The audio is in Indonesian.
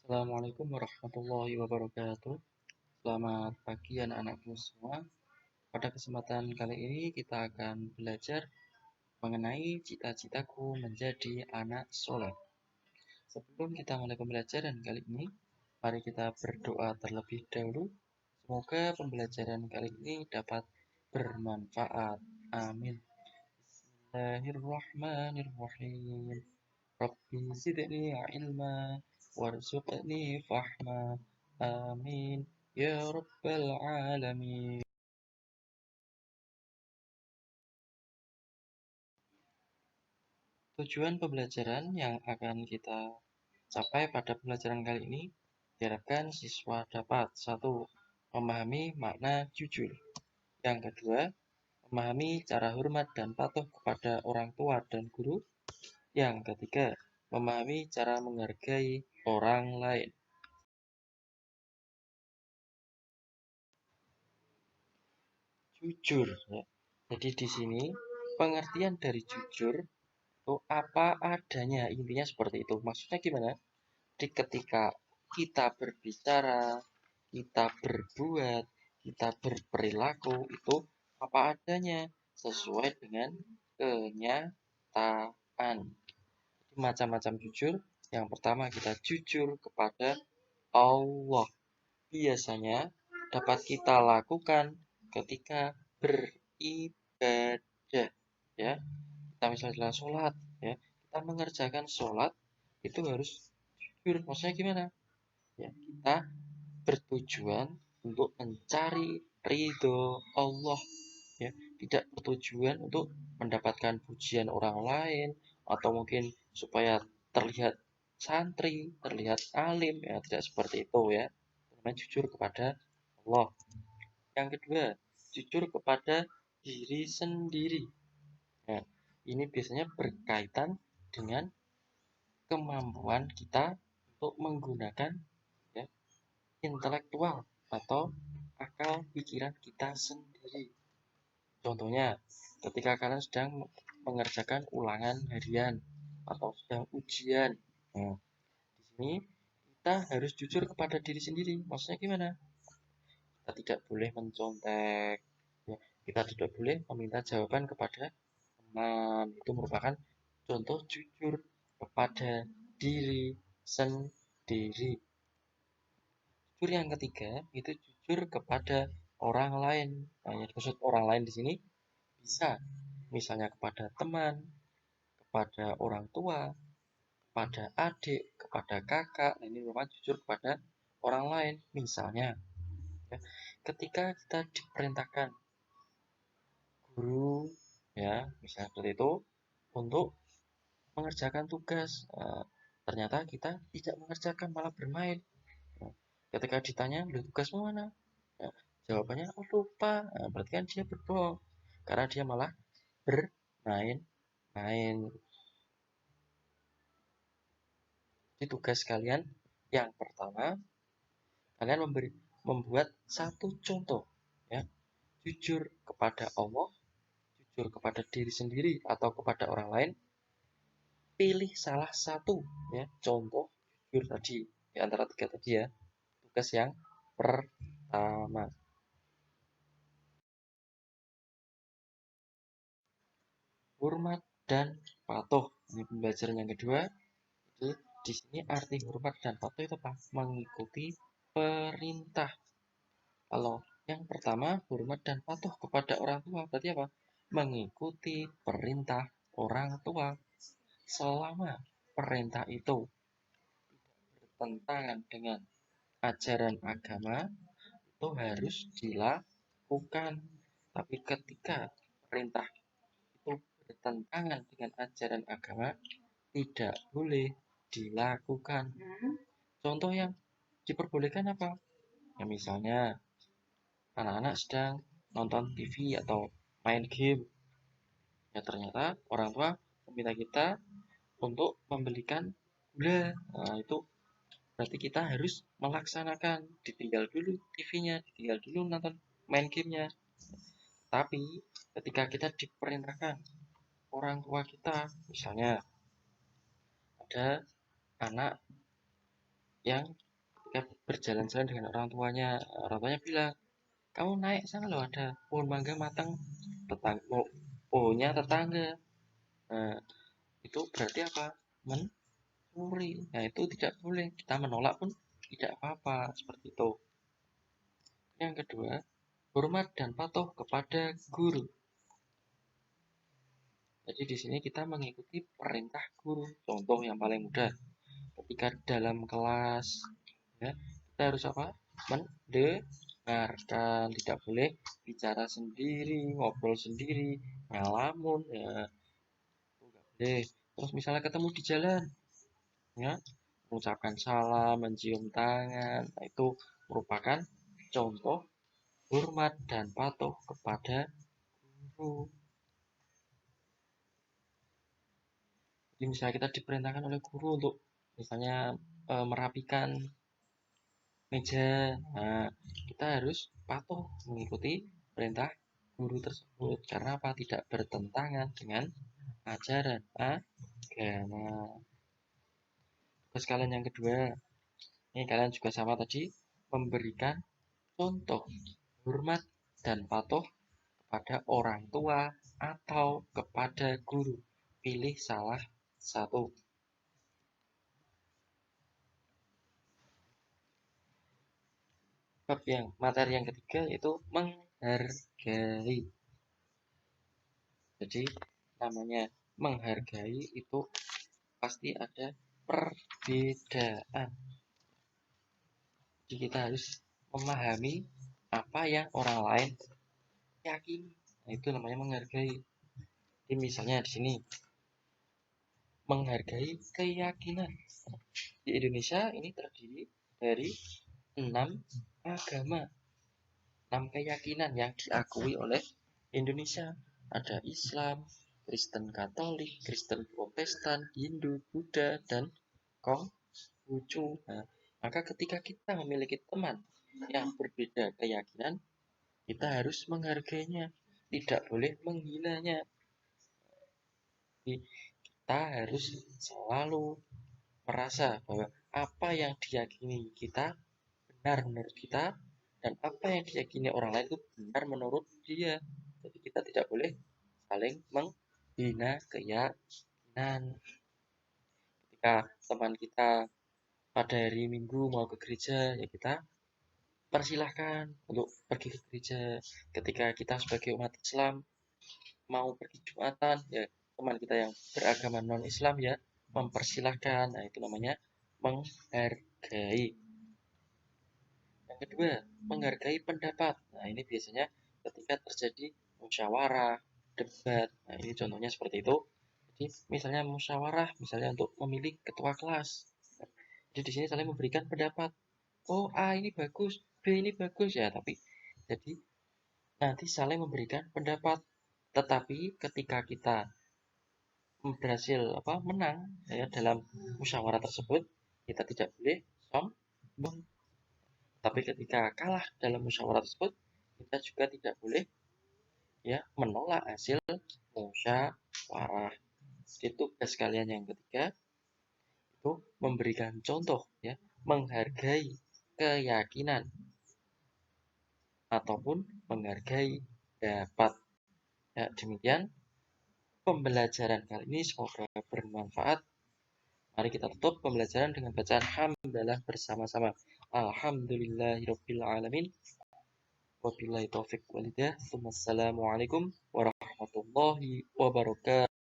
Assalamualaikum warahmatullahi wabarakatuh. Selamat pagi anak-anakku semua. Pada kesempatan kali ini kita akan belajar mengenai cita-citaku menjadi anak soleh. Sebelum kita mulai pembelajaran kali ini, mari kita berdoa terlebih dahulu. Semoga pembelajaran kali ini dapat bermanfaat. Amin. Bismillahirrahmanirrahim. Rabbi zidni ilma warzuqni fahma. Amin ya rabbal alamin. Tujuan pembelajaran yang akan kita capai pada pembelajaran kali ini diharapkan siswa dapat: 1. Memahami makna jujur. Yang kedua, memahami cara hormat dan patuh kepada orang tua dan guru. Yang ketiga, memahami cara menghargai orang lain. Jujur, ya. Jadi di sini pengertian dari jujur itu apa adanya, intinya seperti itu. Maksudnya gimana? Jadi ketika kita berbicara, kita berbuat, kita berperilaku itu apa adanya, sesuai dengan kenyataan. Macam-macam jujur. Yang pertama, kita jujur kepada Allah. Biasanya dapat kita lakukan ketika beribadah, ya. Kita misalnya sholat, ya, kita mengerjakan sholat itu harus jujur. Maksudnya gimana? Ya, kita bertujuan untuk mencari ridho Allah, ya, tidak bertujuan untuk mendapatkan pujian orang lain atau mungkin supaya terlihat santri, terlihat alim, ya, tidak seperti itu, ya. Namanya jujur kepada Allah. Yang kedua, jujur kepada diri sendiri. Nah, ini biasanya berkaitan dengan kemampuan kita untuk menggunakan, ya, intelektual atau akal pikiran kita sendiri. Contohnya, ketika kalian sedang mengerjakan ulangan harian atau sedang ujian, nah, di sini kita harus jujur kepada diri sendiri. Maksudnya gimana? Kita tidak boleh mencontek, ya. Kita tidak boleh meminta jawaban kepada teman. Itu merupakan contoh jujur kepada diri sendiri. Jujur yang ketiga itu jujur kepada orang lain. Nah, yang dimaksud orang lain di sini bisa misalnya kepada teman, kepada orang tua, kepada adik, kepada kakak. Nah, ini merupakan jujur kepada orang lain. Misalnya, ya, ketika kita diperintahkan guru, ya, misalnya seperti itu, untuk mengerjakan tugas, ternyata kita tidak mengerjakan, malah bermain. Nah, ketika ditanya, "Loh, tugasmu mana?" Nah, jawabannya, "Oh, lupa." Nah, berarti kan dia berbohong karena dia malah bermain-main. Jadi tugas kalian yang pertama, kalian membuat satu contoh, ya, jujur kepada Allah, jujur kepada diri sendiri atau kepada orang lain. Pilih salah satu, ya, contoh jujur tadi di antara tiga tadi, ya. Tugas yang pertama. Hormat dan patuh. Ini pembelajaran yang kedua. Jadi di sini arti hormat dan patuh itu apa? Mengikuti perintah. Kalau yang pertama, hormat dan patuh kepada orang tua, berarti apa? Mengikuti perintah orang tua. Selama perintah itu bertentangan dengan ajaran agama, itu harus dilakukan. Tapi ketika perintah itu bertentangan dengan ajaran agama, tidak boleh dilakukan. Contoh yang diperbolehkan apa? Ya, misalnya anak-anak sedang nonton TV atau main game. Ya, ternyata orang tua meminta kita untuk membelikan gula. Nah, itu berarti kita harus melaksanakan. Ditinggal dulu TV-nya, ditinggal dulu nonton main gamenya. Tapi ketika kita diperintahkan orang tua kita, misalnya ada anak yang ketika berjalan-jalan dengan orang tuanya bilang, kamu naik sana loh, ada pohon mangga matang, pohonnya tetangga. Nah, itu berarti apa? Mencuri. Nah, itu tidak boleh. Kita menolak pun tidak apa-apa, seperti itu. Yang kedua, hormat dan patuh kepada guru. Jadi di sini kita mengikuti perintah guru. Contoh yang paling mudah, ketika dalam kelas, ya, kita harus apa? Mendengarkan, tidak boleh bicara sendiri, ngobrol sendiri, ngalamun, ya, nggak boleh. Terus misalnya ketemu di jalan, ya, mengucapkan salam, mencium tangan, nah, itu merupakan contoh hormat dan patuh kepada guru. Jadi misalnya kita diperintahkan oleh guru untuk misalnya merapikan meja, nah, kita harus patuh mengikuti perintah guru tersebut karena apa? Tidak bertentangan dengan ajaran agama. Terus kalian yang kedua, ini kalian juga sama tadi, memberikan contoh hormat dan patuh kepada orang tua atau kepada guru. Pilih salah satu. Materi yang ketiga yaitu menghargai. Jadi namanya menghargai itu pasti ada perbedaan. Jadi kita harus memahami apa yang orang lain yakini. Nah, itu namanya menghargai. Jadi misalnya di sini menghargai keyakinan. Di Indonesia ini terdiri dari 6 agama, 6 keyakinan yang diakui oleh Indonesia. Ada Islam, Kristen Katolik, Kristen Protestan, Hindu, Buddha, dan Konghucu. Nah, maka ketika kita memiliki teman yang berbeda keyakinan, kita harus menghargainya, tidak boleh menghinanya. Kita harus selalu merasa bahwa apa yang diyakini kita benar menurut kita, dan apa yang diyakini orang lain itu benar menurut dia. Jadi kita tidak boleh saling menghina keyakinan. Ketika teman kita pada hari Minggu mau ke gereja, ya kita persilahkan untuk pergi ke gereja. Ketika kita sebagai umat Islam mau pergi Jumatan, ya teman kita yang beragama non-Islam ya mempersilahkan. Nah, itu namanya menghargai. Yang kedua, menghargai pendapat. Nah, ini biasanya ketika terjadi musyawarah, debat. Nah, ini contohnya seperti itu. Jadi, misalnya musyawarah, misalnya untuk memilih ketua kelas. Jadi di sini saling memberikan pendapat. Oh, A ini bagus, B ini bagus ya, tapi jadi nanti saling memberikan pendapat. Tetapi ketika kita berhasil menang ya dalam musyawarah tersebut, kita tidak boleh sombong. Tapi ketika kalah dalam musyawarah tersebut, kita juga tidak boleh ya menolak hasil musyawarah. Jadi tugas kalian yang ketiga itu memberikan contoh ya, menghargai keyakinan ataupun menghargai pendapat. Ya, demikian pembelajaran kali ini, semoga bermanfaat. Mari kita tutup pembelajaran dengan bacaan hamdalah bersama-sama. Alhamdulillahirabbil alamin. Wabillahi taufik walhidayah. Wassalamualaikum warahmatullahi wabarakatuh.